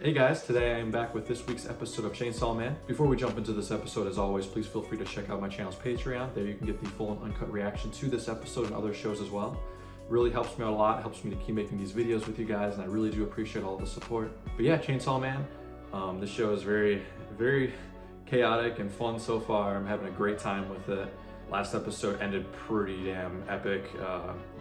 Hey guys, today I am back with this week's episode of Chainsaw Man. Before we jump into this episode, as always, please feel free to check out my channel's Patreon. There you can get the full and uncut reaction to this episode and other shows as well. It really helps me out a lot, helps me to keep making these videos with you guys, and I really do appreciate all the support. But yeah, Chainsaw Man, this show is very, very chaotic and fun so far. I'm having a great time with it. Last episode ended pretty damn epic.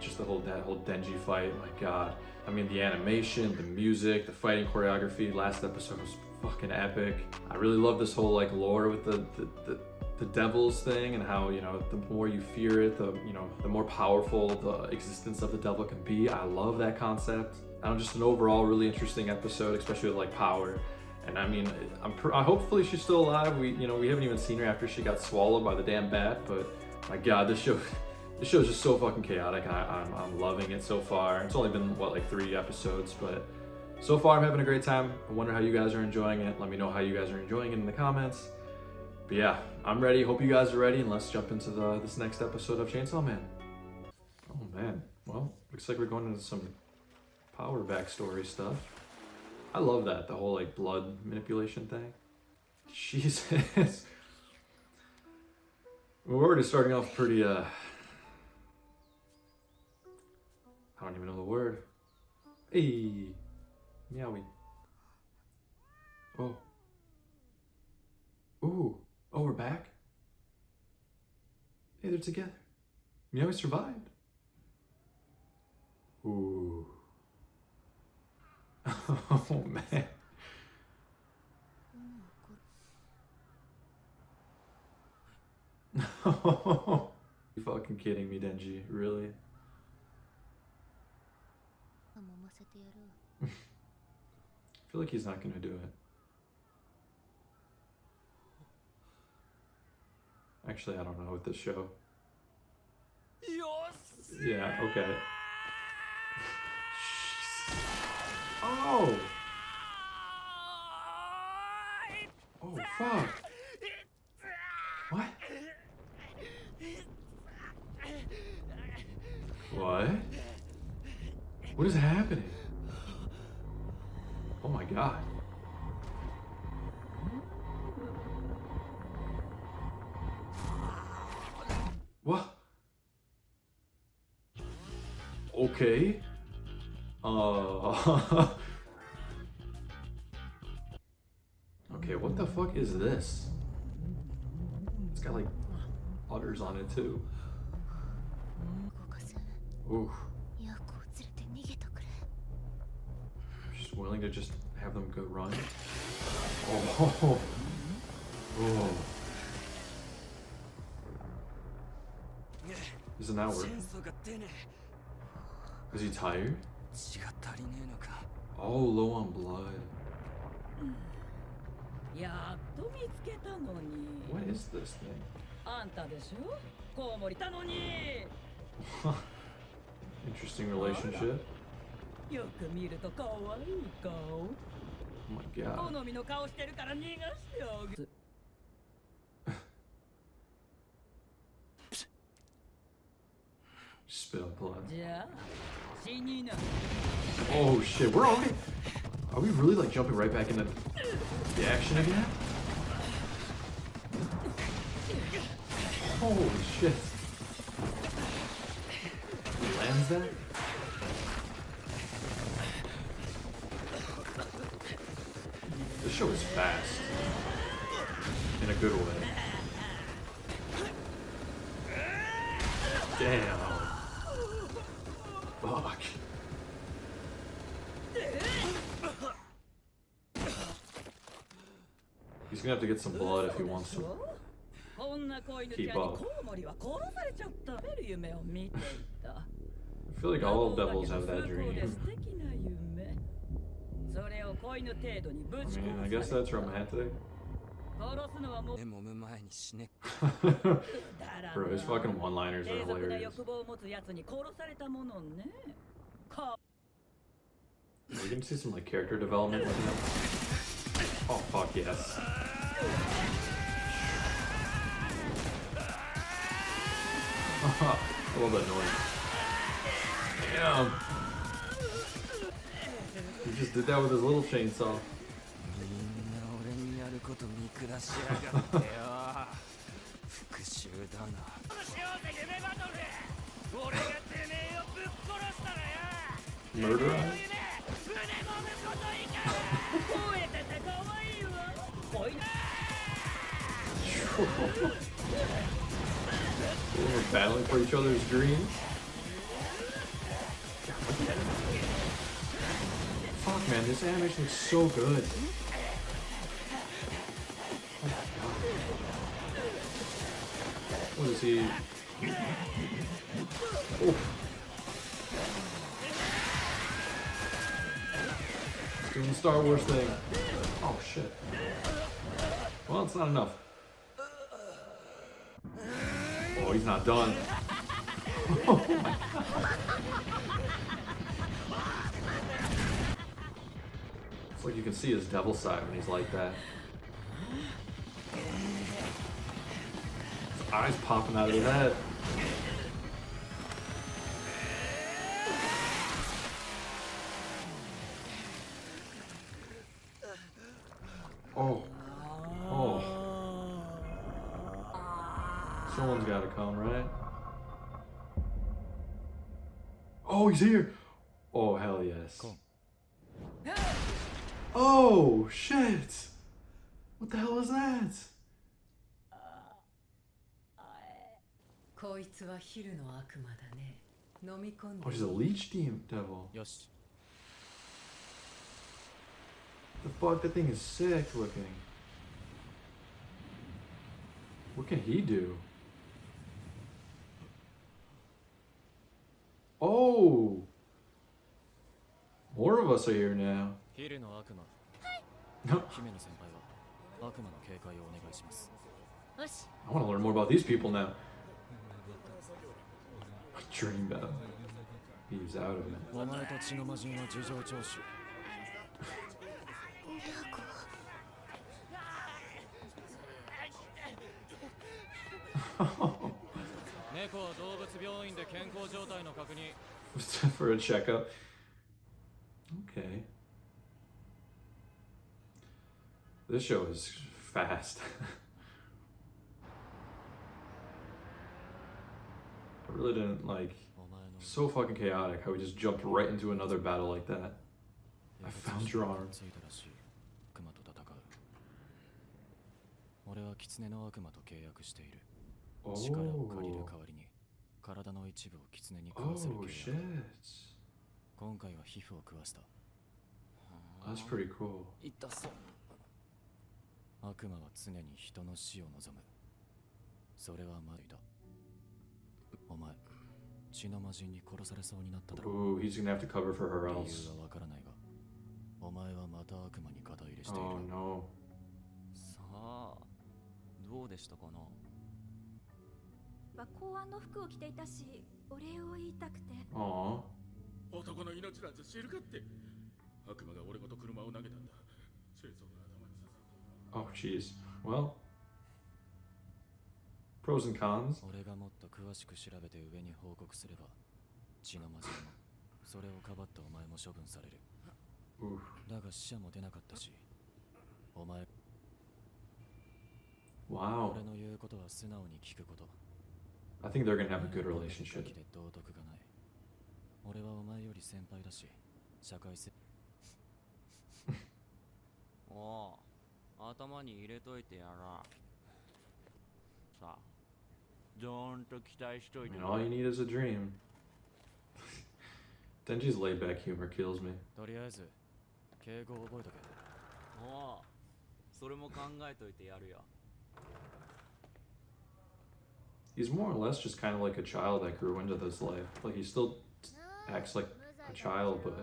Just that whole Denji fight, my god. I mean, the animation, the music, the fighting choreography. Last episode was fucking epic. I really love this whole like lore with the devils thing and how, you know, the more you fear it, the more powerful the existence of the devil can be. I love that concept. Just an overall really interesting episode, especially with like power. And I mean, hopefully she's still alive. We haven't even seen her after she got swallowed by the damn bat. But my god, this show is just so fucking chaotic, and I'm loving it so far. It's only been what, like 3 episodes, but so far I'm having a great time. I wonder how you guys are enjoying it. Let me know how you guys are enjoying it in the comments. But yeah, I'm ready. Hope you guys are ready, and let's jump into this next episode of Chainsaw Man. Oh man, well, looks like we're going into some power backstory stuff. I love that, the whole like blood manipulation thing. Jesus. We're already starting off pretty, I don't even know the word. Hey, meowie. Oh. Ooh, oh, we're back? Hey, they're together. Meowie survived. Ooh. Oh man. You fucking kidding me, Denji? Really? I feel like he's not gonna do it. Actually, I don't know with this show. Yeah, okay. Oh! Oh, fuck. What? What? What is happening? Oh my god. What? Okay. Okay, what the fuck is this? It's got like udders on it too. Ooh. She's willing to just have them go run. Oh. Oh. Isn't that work? Is he tired? Oh, low on blood. What is this thing? Interesting relationship. Oh my god. Spit on blood. Oh shit, we're already... Are we really like jumping right back into the action again? Holy shit. He lands that? This show is fast. In a good way. Damn. Fuck. He's gonna have to get some blood if he wants to keep up. I feel like all devils have that dream. I mean, I guess that's romantic. Bro, his fucking one-liners are hilarious. We can see some like character development with him. Oh fuck yes. I love that noise. Damn. He just did that with his little chainsaw. Murder? We're battling for each other's dreams. Fuck, man, this animation looks so good. What is he? Oof. He's doing the Star Wars thing. Oh shit. Well, it's not enough. Oh, he's not done. Oh my god. It's like you can see his devil side when he's like that. His eyes popping out of his head. Oh. Oh. Someone's gotta come, right? Oh, he's here! Oh, hell yes. Cool. Oh, shit! What the hell is that? Oh, she's a leech devil. Yoshi. The fuck, that thing is sick looking. What can he do? Oh! More of us are here now. I want to learn more about these people now. Dream battle. He's out of it. For a checkup. Okay. This show is fast. I really didn't like. So fucking chaotic how we just jumped right into another battle like that. I found your arm. Oh. Oh shit. That's pretty cool. Ooh, he's gonna have to cover for her else. Oh no. 公安の服を着ていたし、お礼を言いたくて。Aww. 男の命なんて知るかって。悪魔が俺ごと車を投げたんだ。チェーソーが頭に刺さった。 Oh jeez. Well. Pros and cons. 俺がもっと詳しく調べて上に報告すれば、血の魔人もそれをかばってお前も処分される。だが死者も出なかったし、お前。Wow. 俺の言うことは素直に聞くこと。 I think they're gonna have a good relationship. 俺はお前より先輩だし、社会性。おう、頭に入れといてやら。さあ、どーんと期待しといて。 I mean, all you need is a dream. Denji's laid back humor kills me. とりあえず、敬語を覚えとけ。おう、それも考えといてやるよ。 He's more or less just kind of like a child that grew into this life. Like he still acts like a child, but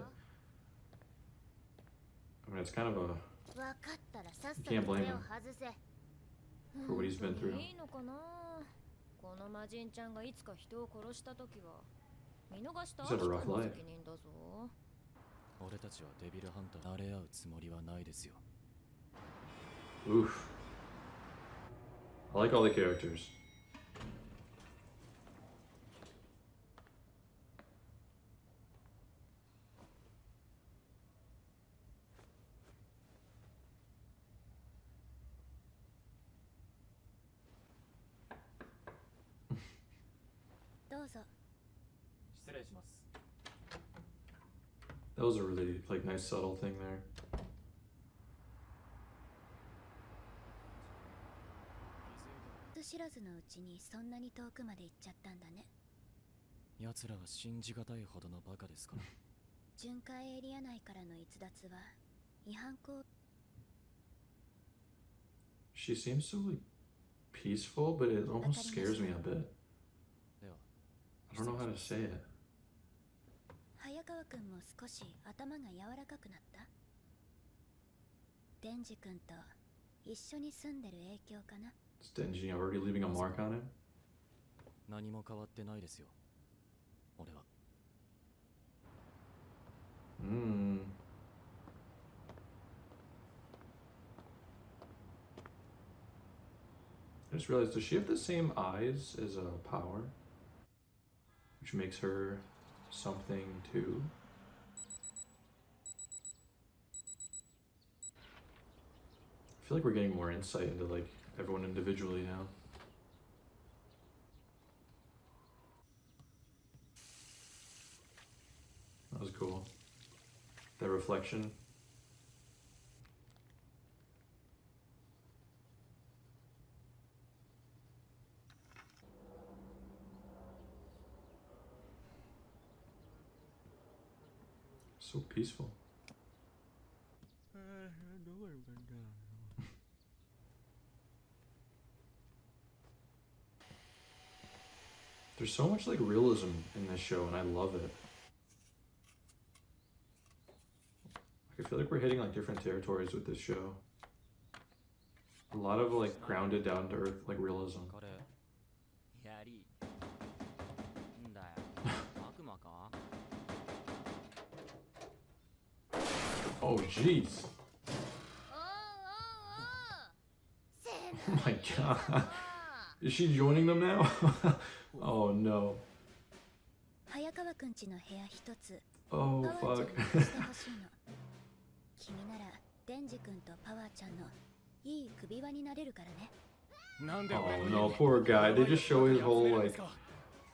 I mean it's kind of a you can't blame him for what he's been through. この魔人ちゃんがいつか人を殺した時は見逃した He's had a rough life. 責任だぞ。俺たちはデビルハンター慣れ合うつもりはないですよ。 Oof. I like all the characters. どうぞ。 失礼します。 That was a really like nice subtle thing there. 知らずのうちにそんなに遠くまで行っちゃったんだね。 奴らは信じがたいほどのバカですから。 巡回エリア内からの逸脱は違反行。 She seems so like peaceful, but it almost scares me a bit. では、 I don't know how to say it. 早川くんも少し頭が柔らかくなった。デンジ君と一緒に住んでる影響かな。 Is Denji already leaving a mark on him? 何も変わってないですよ。俺は。 I just realized, does she have the same eyes as Power? Which makes her something too? I feel like we're getting more insight into like everyone individually now. That was cool. That reflection. So peaceful. There's so much like realism in this show, and I love it. I feel like we're hitting like different territories with this show. A lot of like grounded, down to earth like realism. これ、やり。んだよ。悪魔か？ Oh jeez. Oh my god. Is she joining them now? Oh no. 早川くんちの部屋一つ。 Oh パワー fuck. ちゃんにしてほしいの。君ならデンジ君とパワーちゃんのいい首輪になれるからね。 Oh no, poor guy. They just show his whole like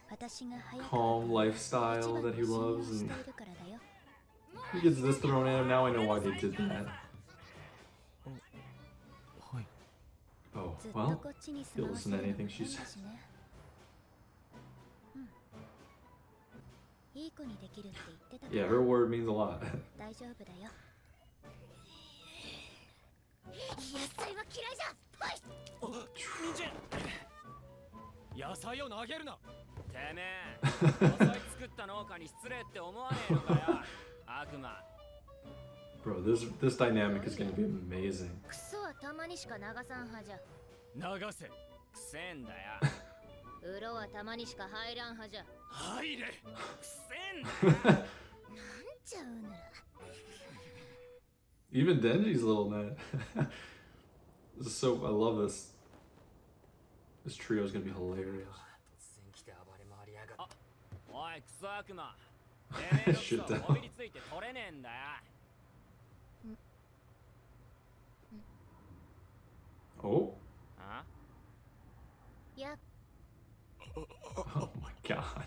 私が早川 calm 君 lifestyle 一番 that he に信用 loves, し and ているからだよ。 he gets this thrown at him. Now I know why they did that. はい。 Oh ずっと well. こっちに住 He'll まわせ listen る to のも anything 変 she だ says. しね。いい子にできるって言ってたか Yeah, ら her word means a lot. 大丈夫だよ。野菜は嫌いじゃ。野菜を投げるな。てめえ、野菜作った農家に失礼って思わねえのかよ。悪魔。 Bro, this dynamic is gonna be amazing. クソはたまにしか流さんはじゃ。流せ。くせえんだよ。うろはたまにしか入らんはじゃ。入れ。くせえんだよ。なんちゃうなら。 Even Denji's a little mad. This is so I love this. This trio is gonna be hilarious. おい、クソ悪魔。てめえのクソをこびりついて取れねえんだよ。 Oh? あ？ や Oh my god.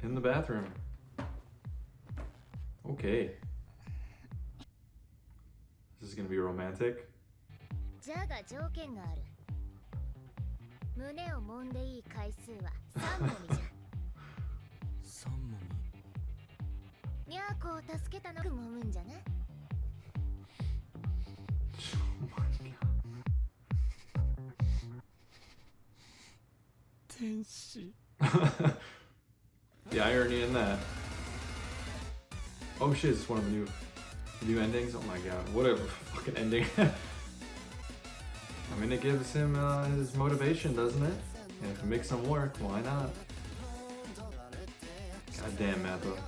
In the bathroom. Okay. This is gonna be romantic. じゃが条件がある。胸を揉んでいい回数は3もみじゃ。三もみ。にゃーこを助けたのく揉むんじゃな。 Oh my god. 天使。 The irony in that. Oh shit, it's one of the new endings. Oh my god, what a fucking ending. I mean, it gives him his motivation, doesn't it? And if it makes him work, why not? God damn, Mappa.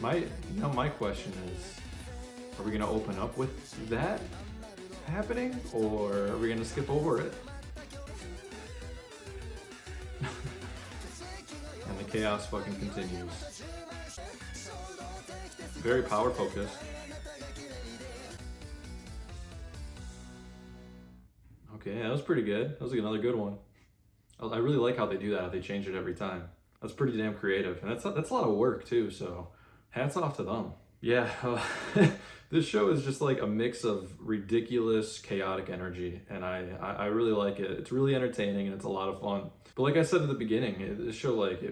My question is, are we gonna open up with that happening, or are we gonna skip over it? And the chaos fucking continues. Very power focused. Okay, that was pretty good. That was like another good one. I really like how they do that, how they change it every time. That's pretty damn creative, and that's a lot of work too, so hats off to them. Yeah, this show is just like a mix of ridiculous, chaotic energy, and I really like it. It's really entertaining, and it's a lot of fun. But like I said at the beginning, this show, like,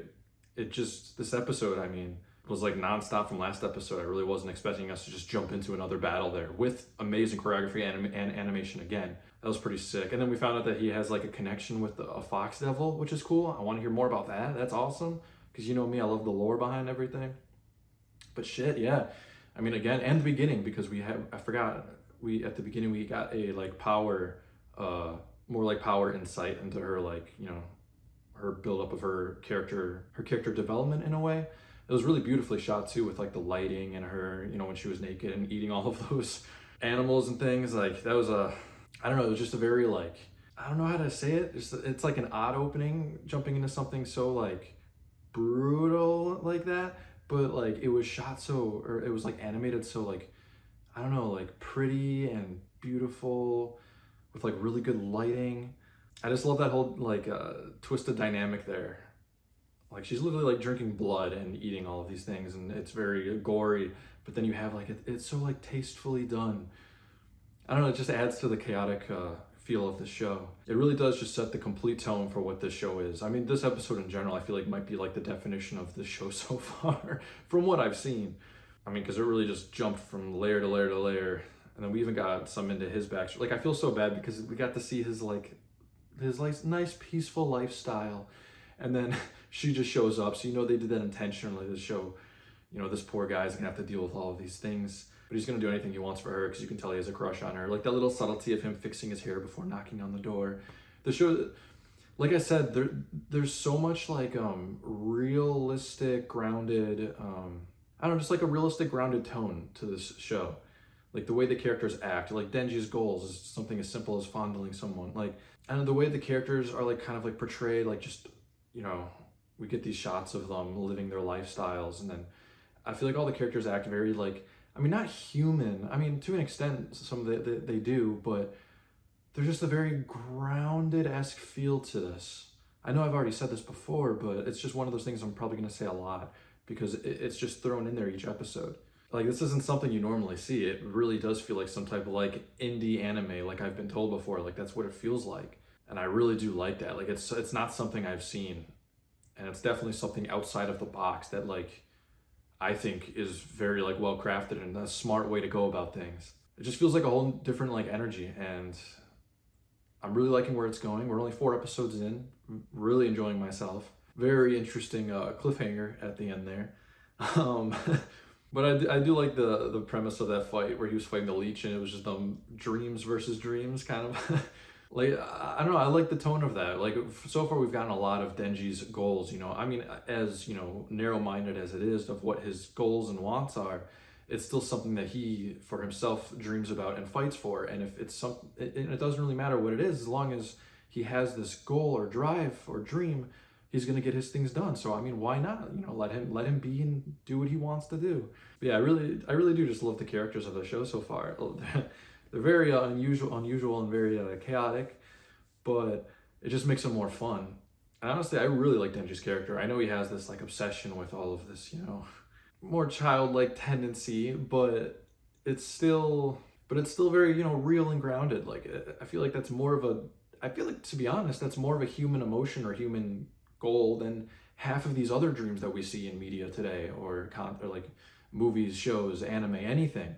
it just, this episode, I mean, was like nonstop from last episode. I really wasn't expecting us to just jump into another battle there with amazing choreography and animation again. That was pretty sick. And then we found out that he has like a connection with a fox devil, which is cool. I want to hear more about that. That's awesome. Because you know me, I love the lore behind everything. But shit, yeah. I mean, again, and the beginning, because at the beginning we got a like power, more like power insight into her, like, you know, her buildup of her character development in a way. It was really beautifully shot too, with like the lighting and her, you know, when she was naked and eating all of those animals and things. Like, that was I don't know, it was just a very, like, I don't know how to say it. It's like an odd opening, jumping into something so like brutal like that, but like it was shot so, or it was like animated so, like, I don't know, like pretty and beautiful with like really good lighting. I just love that whole like twisted dynamic there. Like, she's literally like drinking blood and eating all of these things, and it's very gory, but then you have like it's so like tastefully done. I don't know, it just adds to the chaotic feel of the show. It really does just set the complete tone for what this show is. I mean, this episode in general, I feel like might be like the definition of the show so far from what I've seen. I mean, because it really just jumped from layer to layer to layer, and then we even got some into his backstory. Like, I feel so bad because we got to see his nice peaceful lifestyle, and then she just shows up. So you know they did that intentionally to show, you know, this poor guy's gonna have to deal with all of these things, but he's gonna do anything he wants for her because you can tell he has a crush on her. Like that little subtlety of him fixing his hair before knocking on the door. The show, like I said, there's so much like realistic, grounded, I don't know, just like a realistic, grounded tone to this show. Like the way the characters act, like Denji's goals is something as simple as fondling someone. Like, and the way the characters are like kind of like portrayed, like just, you know, we get these shots of them living their lifestyles, and then I feel like all the characters act very like, I mean, not human. I mean, to an extent, some of they do, but there's just a very grounded-esque feel to this. I know I've already said this before, but it's just one of those things I'm probably going to say a lot because it's just thrown in there each episode. Like, this isn't something you normally see. It really does feel like some type of like indie anime, like I've been told before. Like, that's what it feels like. And I really do like that. Like, it's not something I've seen. And it's definitely something outside of the box that, like, I think is very, like, well crafted and a smart way to go about things. It just feels like a whole different, like, energy. And I'm really liking where it's going. We're only 4 episodes in. I'm really enjoying myself. Very interesting cliffhanger at the end there. But I do like the premise of that fight where he was fighting the leech and it was just dreams versus dreams kind of. Like, I don't know, I like the tone of that. Like, so far we've gotten a lot of Denji's goals, you know. I mean, as, you know, narrow-minded as it is of what his goals and wants are, it's still something that he, for himself, dreams about and fights for. And if it's something, it doesn't really matter what it is, as long as he has this goal or drive or dream, he's gonna get his things done. So I mean, why not? You know, let him be and do what he wants to do. But yeah, I really do just love the characters of the show so far. They're very unusual and very chaotic, but it just makes them more fun. And honestly, I really like Denji's character. I know he has this like obsession with all of this, you know, more childlike tendency, but it's still very, you know, real and grounded. Like, I feel like that's more of to be honest, that's more of a human emotion or human goal than half of these other dreams that we see in media today, or like movies, shows, anime, anything.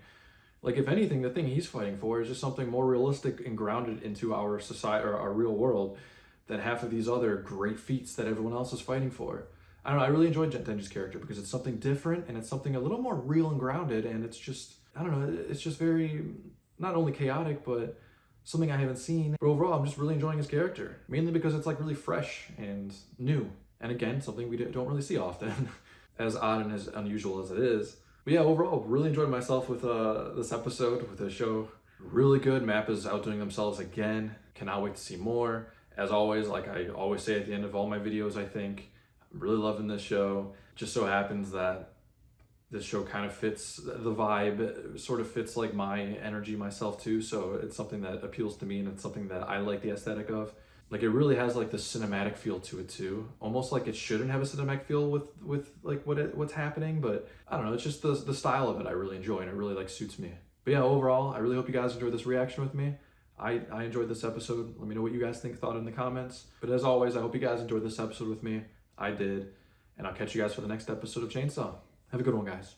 Like, if anything, the thing he's fighting for is just something more realistic and grounded into our society or our real world than half of these other great feats that everyone else is fighting for. I don't know, I really enjoyed Denji's character because it's something different and it's something a little more real and grounded, and it's just, I don't know, it's just very, not only chaotic, but something I haven't seen. But overall, I'm just really enjoying his character, mainly because it's like really fresh and new. And again, something we don't really see often, as odd and as unusual as it is. But yeah, overall, really enjoyed myself with this episode, with the show. Really good. Map is outdoing themselves again. Cannot wait to see more. As always, like I always say at the end of all my videos, I think, I'm really loving this show. Just so happens that this show kind of fits the vibe, sort of fits like my energy myself too. So it's something that appeals to me, and it's something that I like the aesthetic of. Like it really has like the cinematic feel to it too. Almost like it shouldn't have a cinematic feel with like what's happening, but I don't know. It's just the style of it I really enjoy, and it really like suits me. But yeah, overall, I really hope you guys enjoyed this reaction with me. I enjoyed this episode. Let me know what you guys thought in the comments. But as always, I hope you guys enjoyed this episode with me. I did. And I'll catch you guys for the next episode of Chainsaw. Have a good one, guys.